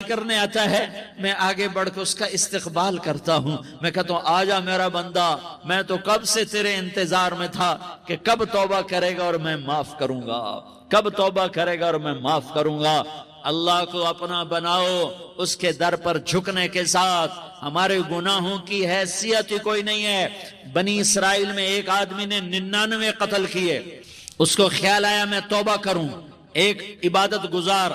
کرنے آتا ہے میں آگے بڑھ کے اس کا استقبال کرتا ہوں. میں کہتا ہوں آجا میرا بندہ، میں تو کب سے تیرے انتظار میں تھا کہ کب توبہ کرے گا اور میں معاف کروں گا، کب توبہ کرے گا اور میں معاف کروں گا. اللہ کو اپنا بناؤ، اس کے در پر جھکنے کے ساتھ. ہمارے گناہوں کی حیثیت ہی کوئی نہیں ہے. بنی اسرائیل میں ایک آدمی نے 99 قتل کیے، اس کو خیال آیا میں توبہ کروں. ایک عبادت گزار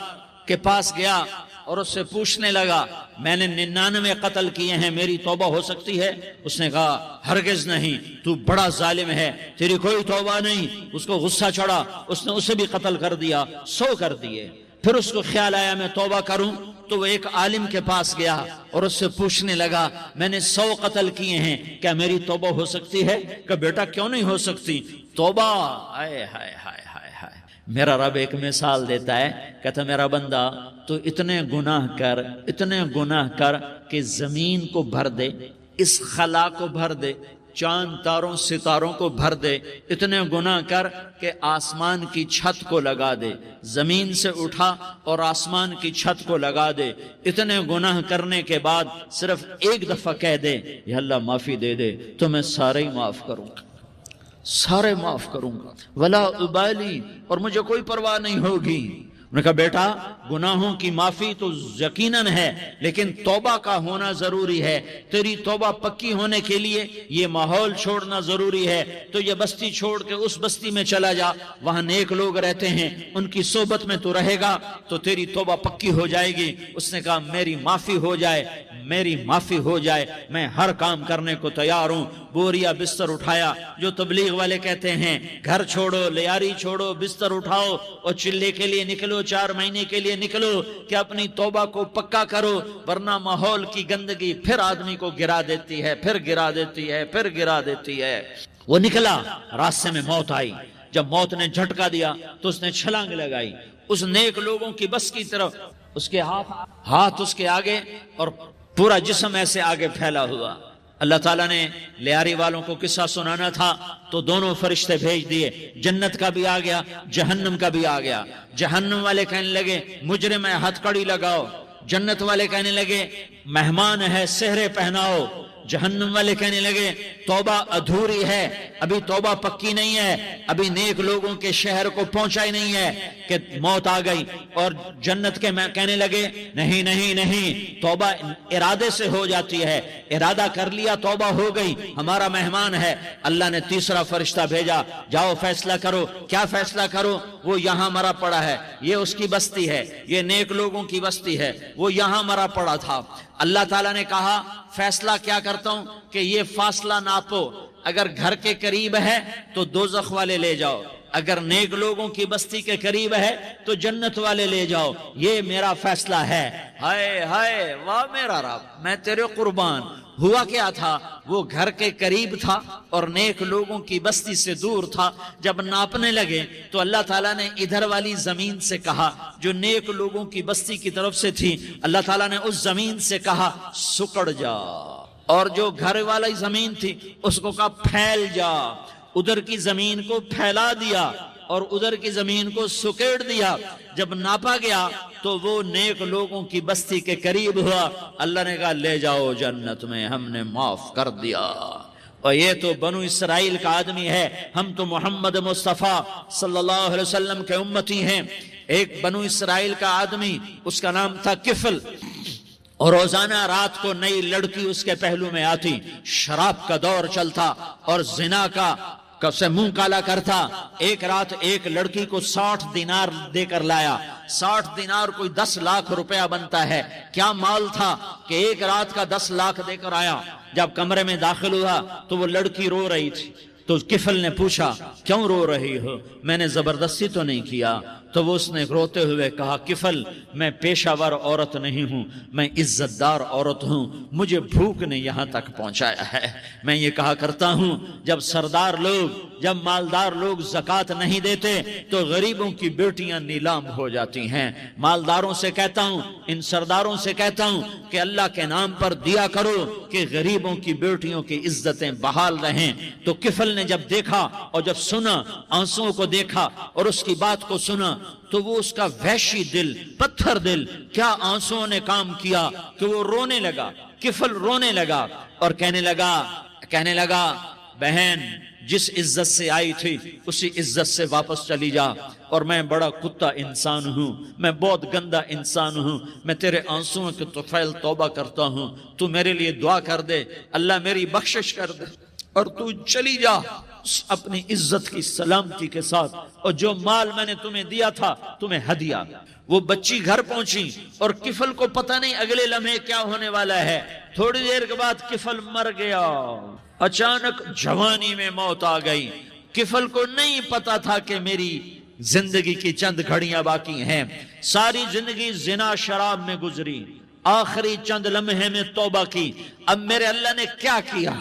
کے پاس گیا اور اس سے پوچھنے لگا میں نے 99 قتل کیے ہیں، میری توبہ ہو سکتی ہے؟ اس نے کہا ہرگز نہیں، تو بڑا ظالم ہے، تیری کوئی توبہ نہیں. اس کو غصہ چڑھا، اس نے اسے بھی قتل کر دیا، 100 کر دیے. پھر اس کو خیال آیا میں توبہ کروں، تو وہ ایک عالم کے پاس گیا اور اس سے پوچھنے لگا میں نے 100 قتل کیے ہیں، کیا میری توبہ ہو سکتی ہے؟ کہ بیٹا کیوں نہیں ہو سکتی توبہ؟ ہائے ہائے ہائے ہائے ہائے. میرا رب ایک مثال دیتا ہے، کہتا میرا بندہ تو اتنے گناہ کر کہ زمین کو بھر دے، اس خلا کو بھر دے، چاند تاروں ستاروں کو بھر دے. اتنے گناہ کر کہ آسمان کی چھت کو لگا دے، زمین سے اٹھا اور آسمان کی چھت کو لگا دے. اتنے گناہ کرنے کے بعد صرف ایک دفعہ کہہ دے یا اللہ معافی دے دے تو میں سارے ہی معاف کروں گا، سارے معاف کروں گا، ولا ابالی، اور مجھے کوئی پرواہ نہیں ہوگی. انہوں نے کہا بیٹا گناہوں کی معافی تو یقیناً ہے، لیکن توبہ کا ہونا ضروری ہے. تیری توبہ پکی ہونے کے لیے یہ ماحول چھوڑنا ضروری ہے. تو یہ بستی چھوڑ کے اس بستی میں چلا جا، وہاں نیک لوگ رہتے ہیں، ان کی صحبت میں تو رہے گا تو تیری توبہ پکی ہو جائے گی. اس نے کہا میری معافی ہو جائے، میری معافی ہو جائے، میں ہر کام کرنے کو تیار ہوں. بوریا بستر اٹھایا، جو تبلیغ والے کہتے ہیں گھر چھوڑو، لیاری چھوڑو، بستر اٹھاؤ اور چلے کے لیے نکلو، 4 مہینے کے لیے نکلو کہ اپنی توبہ کو پکا کرو، ورنہ ماحول کی گندگی پھر آدمی کو گرا دیتی ہے، پھر گرا دیتی ہے، پھر گرا دیتی ہے. وہ نکلا، راستے میں موت آئی. جب موت نے جھٹکا دیا تو اس نے چھلانگ لگائی اس نیک لوگوں کی بس کی طرف. اس کے ہاتھ اس کے آگے اور پورا جسم ایسے آگے پھیلا ہوا. اللہ تعالیٰ نے لیاری والوں کو قصہ سنانا تھا تو دونوں فرشتے بھیج دیے، جنت کا بھی آ گیا، جہنم کا بھی آ گیا. جہنم والے کہنے لگے مجرم ہے، ہتھ کڑی لگاؤ. جنت والے کہنے لگے مہمان ہے، سہرے پہناؤ. جہنم والے کہنے لگے توبہ ادھوری ہے، ابھی توبہ پکی نہیں ہے، ابھی نیک لوگوں کے شہر کو پہنچا ہی نہیں ہے کہ موت آ گئی. اور جنت کے کہنے لگے نہیں نہیں نہیں، توبہ ارادے سے ہو جاتی ہے، ارادہ کر لیا توبہ ہو گئی، ہمارا مہمان ہے. اللہ نے تیسرا فرشتہ بھیجا، جاؤ فیصلہ کرو. کیا فیصلہ کرو؟ وہ یہاں مرا پڑا ہے، یہ اس کی بستی ہے، یہ نیک لوگوں کی بستی ہے، وہ یہاں مرا پڑا تھا. اللہ تعالیٰ نے کہا فیصلہ کیا کرتا ہوں کہ یہ فاصلہ ناپو، اگر گھر کے قریب ہے تو دوزخ والے لے جاؤ، اگر نیک لوگوں کی بستی کے قریب ہے تو جنت والے لے جاؤ. یہ میرا فیصلہ ہے. ہائے ہائے واہ میرا رب، میں تیرے قربان. ہوا کیا تھا؟ وہ گھر کے قریب تھا اور نیک لوگوں کی بستی سے دور تھا. جب ناپنے لگے تو اللہ تعالیٰ نے ادھر والی زمین سے کہا جو نیک لوگوں کی بستی کی طرف سے تھی، اللہ تعالیٰ نے اس زمین سے کہا سکڑ جا، اور جو گھر والی زمین تھی اس کو کہا پھیل جا. ادھر کی زمین کو پھیلا دیا اور ادھر کی زمین کو سکیڑ دیا. جب ناپا گیا تو وہ نیک لوگوں کی بستی کے قریب ہوا. اللہ نے کہا لے جاؤ جنت میں، ہم نے معاف کر دیا. اور یہ تو بنو اسرائیل کا آدمی ہے، ہم تو محمد مصطفیٰ صلی اللہ علیہ وسلم کے امتی ہیں. ایک بنو اسرائیل کا آدمی، اس کا نام تھا کفل، اور روزانہ رات کو نئی لڑکی اس کے پہلو میں آتی. شراب کا دور چلتا اور زنا کا سے منہ کالا کرتا. ایک رات ایک لڑکی کو 60 دینار دے کر لایا. 60 دینار کوئی 10 لاکھ روپیہ بنتا ہے. کیا مال تھا کہ ایک رات کا 10 لاکھ دے کر آیا. جب کمرے میں داخل ہوا تو وہ لڑکی رو رہی تھی. تو کفل نے پوچھا کیوں رو رہی ہو؟ میں نے زبردستی تو نہیں کیا. تو وہ اس نے روتے ہوئے کہا کفل میں پیشہ ور عورت نہیں ہوں، میں عزت دار عورت ہوں، مجھے بھوک نے یہاں تک پہنچایا ہے. میں یہ کہا کرتا ہوں جب سردار لوگ، جب مالدار لوگ زکوٰۃ نہیں دیتے تو غریبوں کی بیٹیاں نیلام ہو جاتی ہیں. مالداروں سے کہتا ہوں، ان سرداروں سے کہتا ہوں کہ اللہ کے نام پر دیا کرو کہ غریبوں کی بیٹیوں کی عزتیں بحال رہیں. تو کفل نے جب دیکھا اور جب سنا، آنسوؤں کو دیکھا اور اس کی بات کو سنا تو وہ اس کا وحشی دل، پتھر دل، کیا آنسوؤں نے کام کیا کہ وہ رونے لگا، کفل رونے لگا اور کہنے لگا بہن جس عزت سے آئی تھی اسی عزت سے واپس چلی جا، اور میں بڑا کتا انسان ہوں، میں بہت گندا انسان ہوں، میں تیرے آنسوؤں کے طفیل توبہ کرتا ہوں، تو میرے لیے دعا کر دے، اللہ میری بخشش کر دے اور تو چلی جا اپنی عزت کی سلامتی کے ساتھ، اور جو مال میں نے تمہیں دیا تھا تمہیں ہدیہ۔ وہ بچی گھر پہنچی اور کفل کو پتہ نہیں اگلے لمحے کیا ہونے والا ہے، تھوڑی دیر کے بعد کفل مر گیا، اچانک جوانی میں موت آ گئی۔ کفل کو نہیں پتا تھا کہ میری زندگی کی چند گھڑیاں باقی ہیں، ساری زندگی زنا شراب میں گزری، آخری چند لمحے میں توبہ کی، اب میرے اللہ نے کیا کیا؟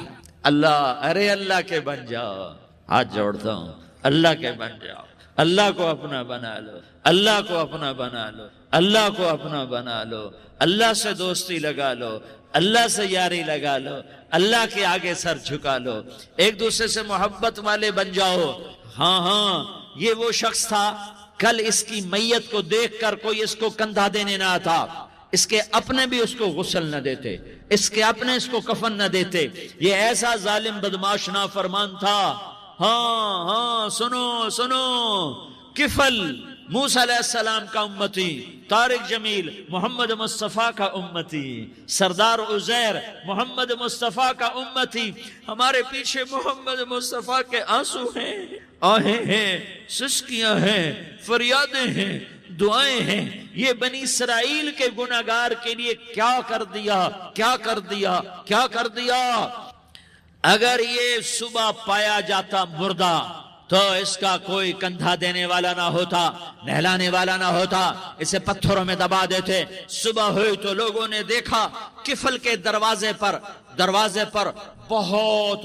اللہ کے بن جاؤ، ہاتھ جوڑتا ہوں، اللہ کے بن جاؤ، اللہ کو اپنا بنا لو، اللہ کو اپنا بنا لو، اللہ کو اپنا بنا لو، اللہ سے دوستی لگا لو، اللہ سے یاری لگا لو، اللہ کے آگے سر جھکا لو، ایک دوسرے سے محبت والے بن جاؤ۔ ہاں یہ وہ شخص تھا، کل اس کی میت کو دیکھ کر کوئی اس کو کندھا دینے نہ آتا، اس کے اپنے بھی اس کو غسل نہ دیتے، اس کے اپنے اس کو کفن نہ دیتے، یہ ایسا ظالم بدماش نافرمان تھا۔ ہاں سنو، کفل موسیٰ علیہ السلام کا امتی، طارق جمیل محمد مصطفیٰ کا امتی، سردار عزیر محمد مصطفیٰ کا امتی، ہمارے پیچھے محمد مصطفیٰ کے آنسو ہیں، آہیں ہیں، سسکیاں ہیں، فریادیں ہیں، دعائیں ہیں۔ یہ بنی اسرائیل کے گناہگار کے لیے کیا کر دیا۔ اگر یہ صبح پایا جاتا مردہ تو اس کا کوئی کندھا دینے والا نہ ہوتا، نہلانے والا نہ ہوتا، اسے پتھروں میں دبا دیتے۔ صبح ہوئی تو لوگوں نے دیکھا کفل کے دروازے پر بہت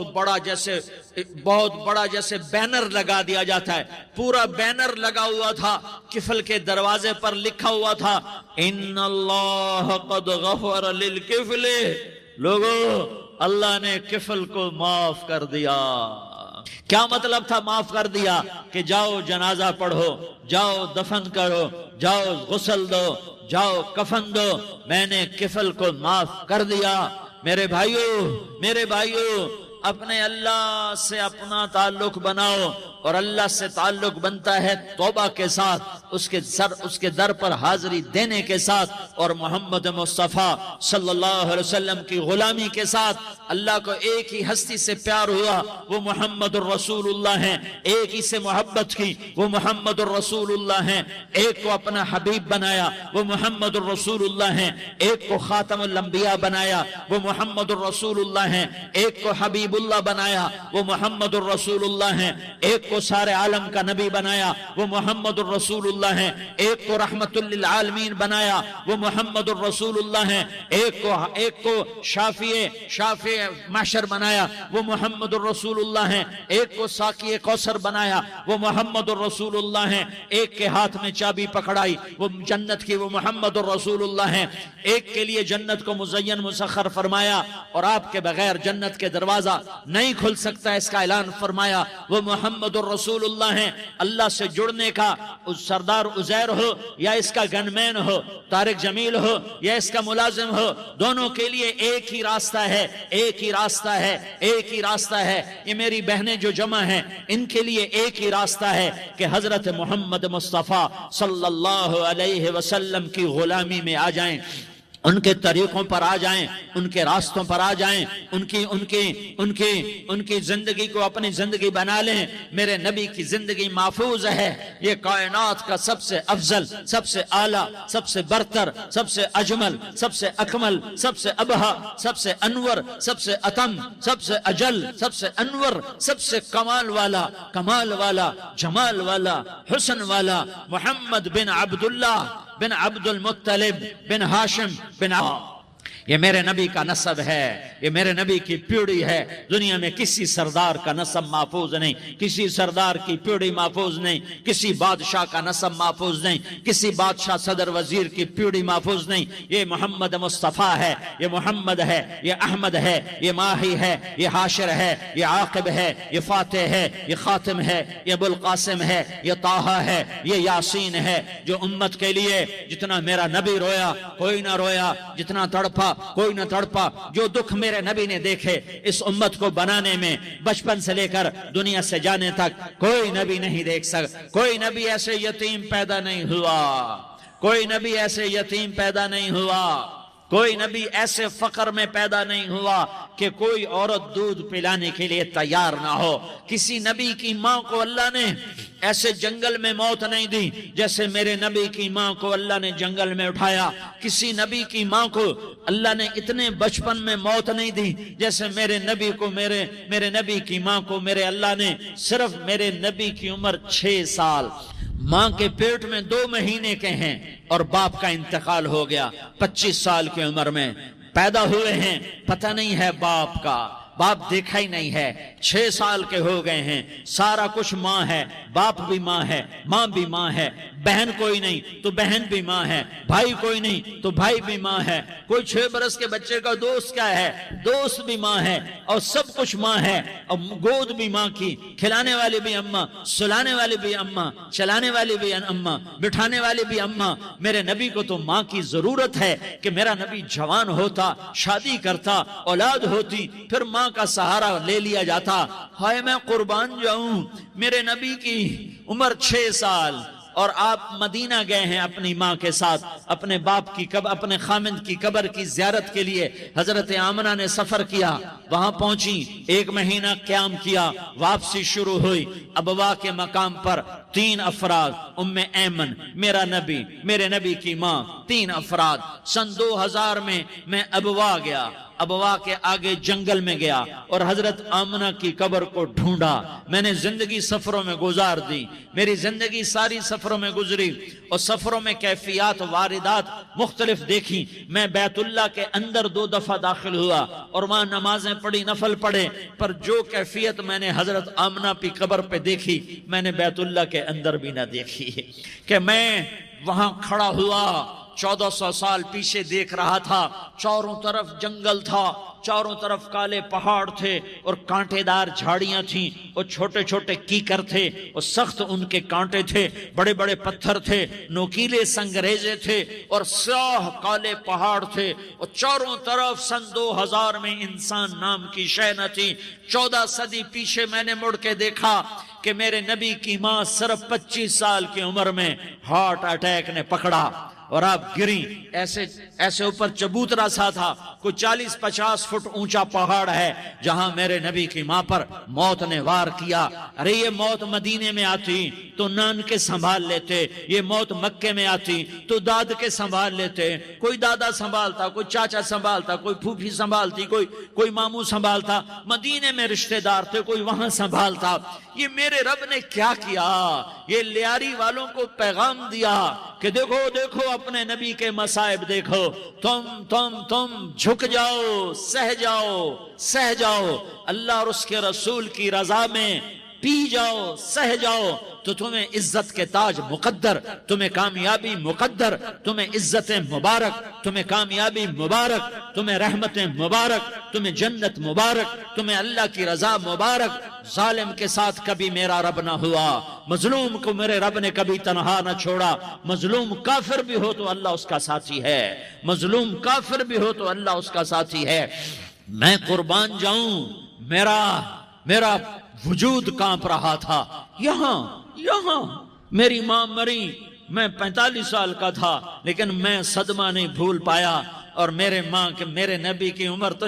بڑا جیسے بینر لگا دیا جاتا ہے، پورا بینر لگا ہوا تھا، کفل کے دروازے پر لکھا ہوا تھا ان اللہ قد غفر للکفل، لوگو اللہ نے کفل کو معاف کر دیا۔ کیا مطلب تھا معاف کر دیا؟ کہ جاؤ جنازہ پڑھو، جاؤ دفن کرو، جاؤ غسل دو، جاؤ کفن دو، میں نے کفل کو معاف کر دیا۔ میرے بھائیو اپنے اللہ سے اپنا تعلق بناؤ، اور اللہ سے تعلق بنتا ہے توبہ کے ساتھ، اس کے در پر حاضری دینے کے ساتھ، اور محمد مصطفیٰ صلی اللہ علیہ وسلم کی غلامی کے ساتھ۔ اللہ کو ایک ہی ہستی سے پیار ہوا، وہ محمد الرسول اللہ ہیں، ایک ہی سے محبت کی، وہ محمد الرسول اللہ ہیں، ایک کو اپنا حبیب بنایا، وہ محمد الرسول اللہ ہیں، ایک کو خاتم الانبیاء بنایا، وہ محمد الرسول اللہ ہیں، ایک کو حبیب اللہ بنایا، وہ محمد الرسول اللہ ہیں، ایک کو سارے عالم کا نبی بنایا، وہ محمد الرسول اللہ ہیں، ایک کو رحمت للعالمین بنایا، وہ محمد الرسول اللہ ہیں، ایک کو شافع محشر بنایا، وہ محمد الرسول اللہ ہیں، ایک کو ساقی کوثر بنایا، وہ محمد الرسول اللہ ہیں، ایک کے ہاتھ میں چابی پکڑائی وہ جنت کی، وہ محمد الرسول اللہ ہیں، ایک کے لیے جنت کو مزین مسخر فرمایا اور آپ کے بغیر جنت کے دروازہ نہیں کھل سکتا، اس کا اعلان فرمایا، وہ محمد الرسول اللہ ہیں۔ اللہ سے جڑنے کا سردار عزیر ہو یا اس کا گنمین ہو، طارق جمیل ہو یا اس کا ملازم ہو، دونوں کے لیے ایک ہی راستہ ہے۔ یہ میری بہنیں جو جمع ہیں ان کے لیے ایک ہی راستہ ہے کہ حضرت محمد مصطفیٰ صلی اللہ علیہ وسلم کی غلامی میں آ جائیں، ان کے طریقوں پر آ جائیں، ان کے راستوں پر آ جائیں، ان کی زندگی کو اپنی زندگی بنا لیں۔ میرے نبی کی زندگی محفوظ ہے، یہ کائنات کا سب سے افضل، سب سے اعلیٰ، سب سے برتر، سب سے اجمل، سب سے اکمل، سب سے ابہا، سب سے انور، سب سے اتم، سب سے اجل، سب سے انور، سب سے کمال والا، جمال والا، حسن والا، محمد بن عبداللہ بن عبد المطلب بن ہاشم بن یہ میرے نبی کا نسب ہے، یہ میرے نبی کی پیڑھی ہے۔ دنیا میں کسی سردار کا نسب محفوظ نہیں، کسی سردار کی پیڑھی محفوظ نہیں، کسی بادشاہ کا نسب محفوظ نہیں، کسی بادشاہ صدر وزیر کی پیڑھی محفوظ نہیں۔ یہ محمد مصطفیٰ ہے، یہ محمد ہے، یہ احمد ہے، یہ ماہی ہے، یہ حاشر ہے، یہ عاقب ہے، یہ فاتح ہے، یہ خاتم ہے، یہ ابو القاسم ہے، یہ طٰہٰ ہے، یہ یاسین ہے۔ جو امت کے لیے جتنا میرا نبی رویا کوئی نہ رویا، جتنا تڑپا کوئی نہ تڑپا، جو دکھ میرے نبی نے دیکھے اس امت کو بنانے میں، بچپن سے لے کر دنیا سے جانے تک کوئی نبی نہیں دیکھ سکتا۔ کوئی نبی ایسے یتیم پیدا نہیں ہوا، کوئی نبی ایسے یتیم پیدا نہیں ہوا، کوئی نبی ایسے فقر میں پیدا نہیں ہوا کہ کوئی عورت دودھ پلانے کے لیے تیار نہ ہو۔ کسی نبی کی ماں کو اللہ نے ایسے جنگل میں موت نہیں دی جیسے میرے نبی کی ماں کو اللہ نے جنگل میں اٹھایا۔ کسی نبی کی ماں کو اللہ نے اتنے بچپن میں موت نہیں دی جیسے میرے نبی کو، میرے نبی کی ماں کو میرے اللہ نے صرف میرے نبی کی عمر 6 سال، ماں کے پیٹ میں 2 مہینے کے ہیں اور باپ کا انتقال ہو گیا 25 سال کی عمر میں پیدا ہوئے ہیں، پتہ نہیں ہے باپ کا، باپ دیکھا ہی نہیں ہے، 6 سال کے ہو گئے ہیں، سارا کچھ ماں ہے، باپ بھی ماں ہے، ماں بھی ماں ہے، بہن کوئی نہیں تو بہن بھی ماں ہے، بھائی کوئی نہیں تو بھائی بھی ماں ہے، کوئی 6 برس کے بچے کا دوست کیا ہے، دوست بھی ماں ہے، اور سب کچھ ماں ہے، اور گود بھی ماں کی، کھلانے والی بھی اماں، سلانے والی بھی اماں، چلانے والی بھی اماں، بٹھانے والی بھی اماں۔ میرے نبی کو تو ماں کی ضرورت ہے کہ میرا نبی جوان ہوتا، شادی کرتا، اولاد ہوتی، پھر ماں کا سہارا لے لیا جاتا۔ ہائے میں قربان جاؤں، میرے نبی کی عمر 6 سال اور آپ مدینہ گئے ہیں اپنی ماں کے ساتھ، اپنے باپ کی اپنے خامند کی قبر کی زیارت کے لیے حضرت آمنہ نے سفر کیا، وہاں پہنچی، 1 مہینہ قیام کیا، واپسی شروع ہوئی۔ ابوا کے مقام پر 3 افراد، ام ایمن، میرا نبی، میرے نبی کی ماں، 3 افراد۔ سن 2000 میں ابوا گیا، ابوا کے آگے جنگل میں گیا اور حضرت آمنہ کی قبر کو ڈھونڈا۔ میں نے زندگی سفروں میں گزار دی، میری زندگی ساری سفروں میں گزری، اور سفروں میں کیفیات واردات مختلف دیکھی۔ میں بیت اللہ کے اندر 2 دفعہ داخل ہوا اور وہاں نمازیں پڑھی، نفل پڑھے، پر جو کیفیت میں نے حضرت آمنہ کی قبر پہ دیکھی میں نے بیت اللہ کے اندر بھی نہ دیکھی۔ کہ میں وہاں کھڑا ہوا 1400 سال پیچھے دیکھ رہا تھا، چاروں طرف جنگل تھا، چاروں طرف کالے پہاڑ تھے اور کانٹے دار جھاڑیاں تھیں اور چھوٹے چھوٹے کیکر تھے اور سخت ان کے کانٹے تھے، بڑے بڑے پتھر تھے، نوکیلے سنگریزے تھے اور سیاہ کالے پہاڑ تھے، اور چاروں طرف سن 2000 میں انسان نام کی شے نہ تھی۔ 14 صدی پیچھے میں نے مڑ کے دیکھا کہ میرے نبی کی ماں صرف 25 سال کی عمر میں ہارٹ اٹیک نے پکڑا اور آپ گری، ایسے اوپر چبوترا سا تھا، کوئی 40-50 فٹ اونچا پہاڑ ہے جہاں میرے نبی کی ماں پر موت نے وار کیا۔ ارے یہ موت مدینے میں آتی تو نان کے سنبھال لیتے، یہ موت مکے میں آتی تو داد کے سنبھال لیتے، کوئی دادا سنبھالتا، کوئی چاچا سنبھالتا، کوئی پھوپھی سنبھالتی، کوئی ماموں سنبھالتا، مدینے میں رشتہ دار تھے، کوئی وہاں سنبھالتا۔ یہ میرے رب نے کیا کیا؟ یہ لیاری والوں کو پیغام دیا کہ دیکھو دیکھو اپنے نبی کے مصائب دیکھو، تم جھک جاؤ، سہ جاؤ، اللہ اور اس کے رسول کی رضا میں پی جاؤ، سہ جاؤ، تو تمہیں عزت کے تاج مقدر، تمہیں کامیابی مقدر، تمہیں عزت مبارک، تمہیں کامیابی مبارک، تمہیں رحمت مبارک، تمہیں جنت مبارک، تمہیں اللہ کی رضا مبارک۔ ظالم کے ساتھ کبھی میرا رب نہ ہوا، مظلوم کو میرے رب نے کبھی تنہا نہ چھوڑا۔ مظلوم کافر بھی ہو تو اللہ اس کا ساتھی ہے، مظلوم کافر بھی ہو تو اللہ اس کا ساتھی ہے۔ میں قربان جاؤں، میرا وجود کانپ رہا تھا۔ یہاں میری ماں مری، میں 45 سال کا تھا، لیکن میں صدمہ نہیں بھول پایا، اور میرے نبی کی عمر تو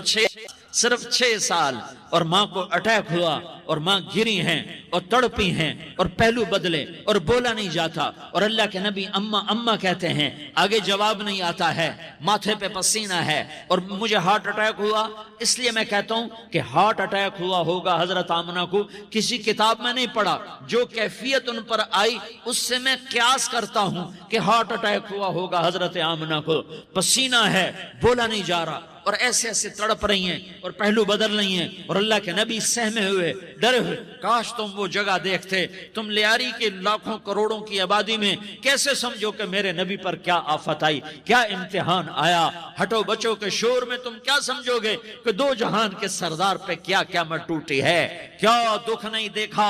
صرف 6 سال، اور ماں کو اٹیک ہوا اور ماں گری ہیں اور تڑپی ہیں اور پہلو بدلے اور بولا نہیں جاتا، اور اللہ کے نبی اماں اماں کہتے ہیں، آگے جواب نہیں آتا ہے، ماتھے پہ پسینہ ہے، اور مجھے ہارٹ اٹیک ہوا۔ اس لیے میں کہتا ہوں کہ ہارٹ اٹیک ہوا ہوگا حضرت آمنہ کو، کسی کتاب میں نہیں پڑھا، جو کیفیت ان پر آئی اس سے میں قیاس کرتا ہوں کہ ہارٹ اٹیک ہوا ہوگا حضرت آمنہ کو۔ پسینہ ہے، بولا نہیں جا رہا، اور ایسے ایسے تڑپ رہی ہیں اور پہلو بدل رہی ہیں، اور اللہ کے نبی سہمے ہوئے، ڈرے ہوئے، کاش تم وہ جگہ دیکھتے، تم لیاری کے لاکھوں کروڑوں کی آبادی میں کیسے سمجھو کہ میرے نبی پر کیا آفت آئی، کیا امتحان آیا، ہٹو بچوں کے شور میں تم کیا سمجھو گے کہ دو جہان کے سردار پہ کیا قیامت ٹوٹی ہے، کیا دکھ نہیں دیکھا،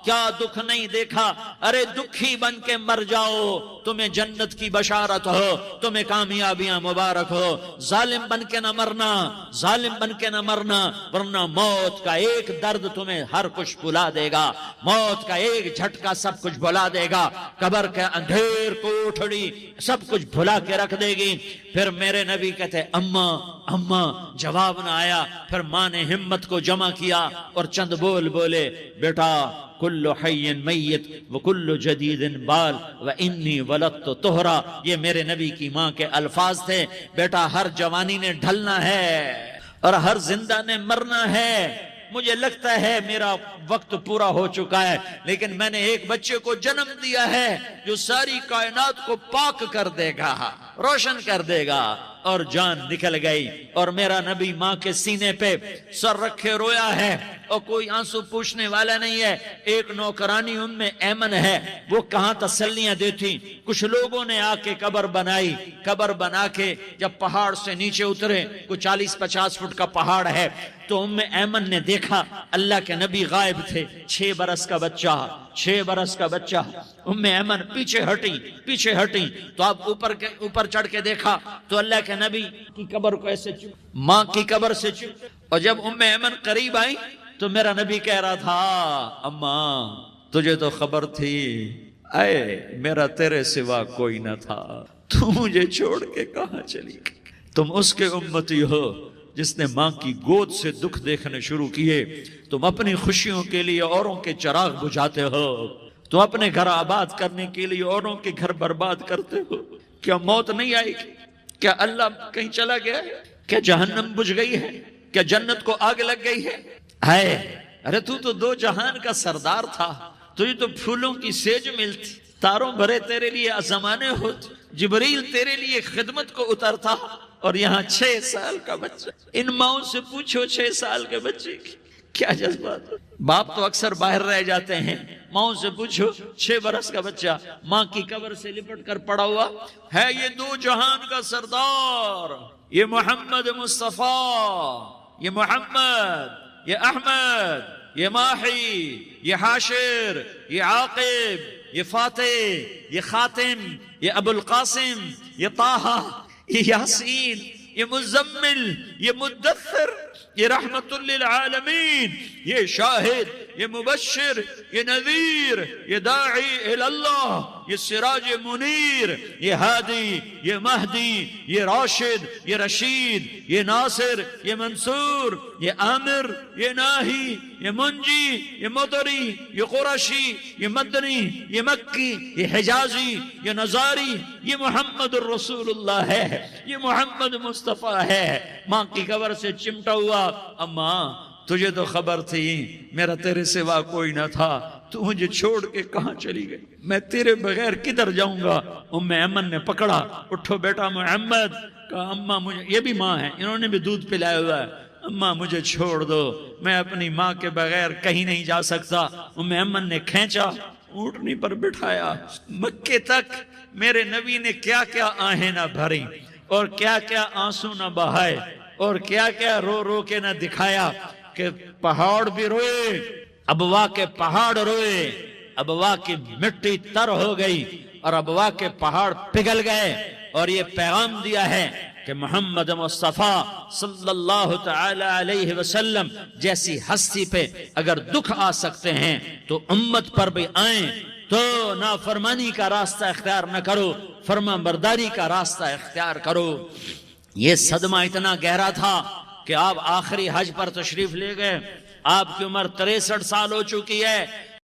کیا دکھ نہیں دیکھا، ارے دکھی بن کے مر جاؤ، تمہیں جنت کی بشارت ہو، تمہیں کامیابیاں مبارک ہو، ظالم بن کے نہ مرنا، ظالم بن کے نہ مرنا، ورنہ موت کا ایک درد تمہیں ہر کچھ بھلا دے گا، موت کا ایک جھٹکا سب کچھ بھلا دے گا، قبر کے اندھیر کوٹھڑی سب کچھ بھلا کے رکھ دے گی۔ پھر میرے نبی کہتے اماں اماں، جواب نہ آیا، پھر ماں نے ہمت کو جمع کیا اور چند بول بولے، بیٹا کل حی میت وکل جدید بال وانی ولدت طہرا، یہ میرے نبی کی ماں کے الفاظ تھے، بیٹا ہر جوانی نے ڈھلنا ہے اور ہر زندہ نے مرنا ہے، مجھے لگتا ہے میرا وقت پورا ہو چکا ہے، لیکن میں نے ایک بچے کو جنم دیا ہے جو ساری کائنات کو پاک کر دے گا، روشن کر دے گا، اور جان نکل گئی، اور میرا نبی ماں کے سینے پہ سر رکھے رویا ہے، اور کوئی آنسو پوچھنے والا نہیں ہے۔ ایک نوکرانی ان میں ایمن ہے، وہ کہاں تسلیاں دیتی، کچھ لوگوں نے آ کے قبر بنائی، قبر بنا کے جب پہاڑ سے نیچے اترے، کوئی 40-50 فٹ کا پہاڑ ہے، تو ایمن نے دیکھا اللہ کے نبی غائب تھے، 6 برس کا بچہ، 6 برس کا بچہ، ایمن پیچھے ہٹی، تو آپ اوپر چڑھ کے دیکھا تو اللہ کے نبی کی قبر کو ایسے ماں کی قبر سے اور جب ایمن قریب آئی تو میرا نبی کہہ رہا تھا اماں تجھے تو خبر تھی، اے میرا تیرے سوا کوئی نہ تھا، تو مجھے چھوڑ کے کہاں چلی گئی، تم اس کے امتی ہو جس نے ماں کی گود سے دکھ دیکھنے شروع کیے، تم اپنی خوشیوں کے لیے اوروں کے چراغ بجھاتے ہو، تم اپنے گھر آباد کرنے کے لیے اوروں کے گھر برباد کرتے ہو، کیا موت نہیں آئے گی، کیا اللہ کہیں چلا گیا ہے، کیا جہنم بجھ گئی ہے، کیا جنت کو آگ لگ گئی ہے، ارے تو 2 جہان کا سردار تھا، تجھے تو پھولوں کی سیج ملتی، تاروں بھرے تیرے لیے زمانے ہوتے، جبریل تیرے لیے خدمت کو اترتا، اور یہاں 6 سال کا بچہ، ان ماؤں سے پوچھو 6 سال کے بچے کی کیا جذبات، باپ تو اکثر باہر رہ جاتے ہیں، ماؤں سے پوچھو 6 برس کا بچہ ماں کی قبر سے لپٹ کر پڑا ہوا ہے، یہ 2 جہان کا سردار، یہ محمد مصطفیٰ، یہ محمد، یہ احمد، یہ ماہی، یہ حاشر، یہ عاقب، یہ فاتح، یہ خاتم، یہ ابو القاسم، یہ طٰہٰ، یہ یاسین، یہ مزمل، یہ مدثر، یہ رحمت للعالمین، یہ شاہد، یہ مبشر، یہ نذیر، یہ داعی اللہ، یہ سراج منیر، یہ ہادی، یہ مہدی، یہ راشد، یہ رشید، یہ ناصر، یہ منصور، یہ عامر، یہ ناہی، یہ منجی، یہ مدری، یہ قرشی، یہ مدنی، یہ مکی، یہ حجازی، یہ نظاری، یہ محمد الرسول اللہ ہے، یہ محمد مصطفیٰ ہے، ماں کی قبر سے چمٹا ہوا، اماں تجھے تو خبر تھی میرا تیرے سوا کوئی نہ تھا، تو مجھے چھوڑ کے کہاں چلی گئی، میں تیرے بغیر کدھر جاؤں گا، ایمن نے پکڑا، اٹھو بیٹا محمد، کہا اماں مجھے، یہ بھی ماں ہے، انہوں نے بھی دودھ پلایا ہوا ہے، اماں مجھے چھوڑ دو، میں اپنی ماں کے بغیر کہیں نہیں جا سکتا، ایمن نے کھینچا، اونٹنی پر بٹھایا، مکے تک میرے نبی نے کیا کیا آہیں نہ بھری، اور کیا کیا آنسو نہ بہائے، اور کیا کیا رو رو کے نہ دکھایا، کہ پہاڑ بھی روئے، ابوا کے پہاڑ روئے، ابوا کی مٹی تر ہو گئی، اور ابوا کے پہاڑ پگھل گئے، اور یہ پیغام دیا ہے کہ محمد مصطفیٰ صلی اللہ تعالی علیہ وسلم جیسی ہستی پہ اگر دکھ آ سکتے ہیں تو امت پر بھی آئیں، تو نافرمانی کا راستہ اختیار نہ کرو، فرما برداری کا راستہ اختیار کرو۔ یہ صدمہ اتنا گہرا تھا کہ آپ آخری حج پر تشریف لے گئے، آپ کی عمر 63 سال ہو چکی ہے،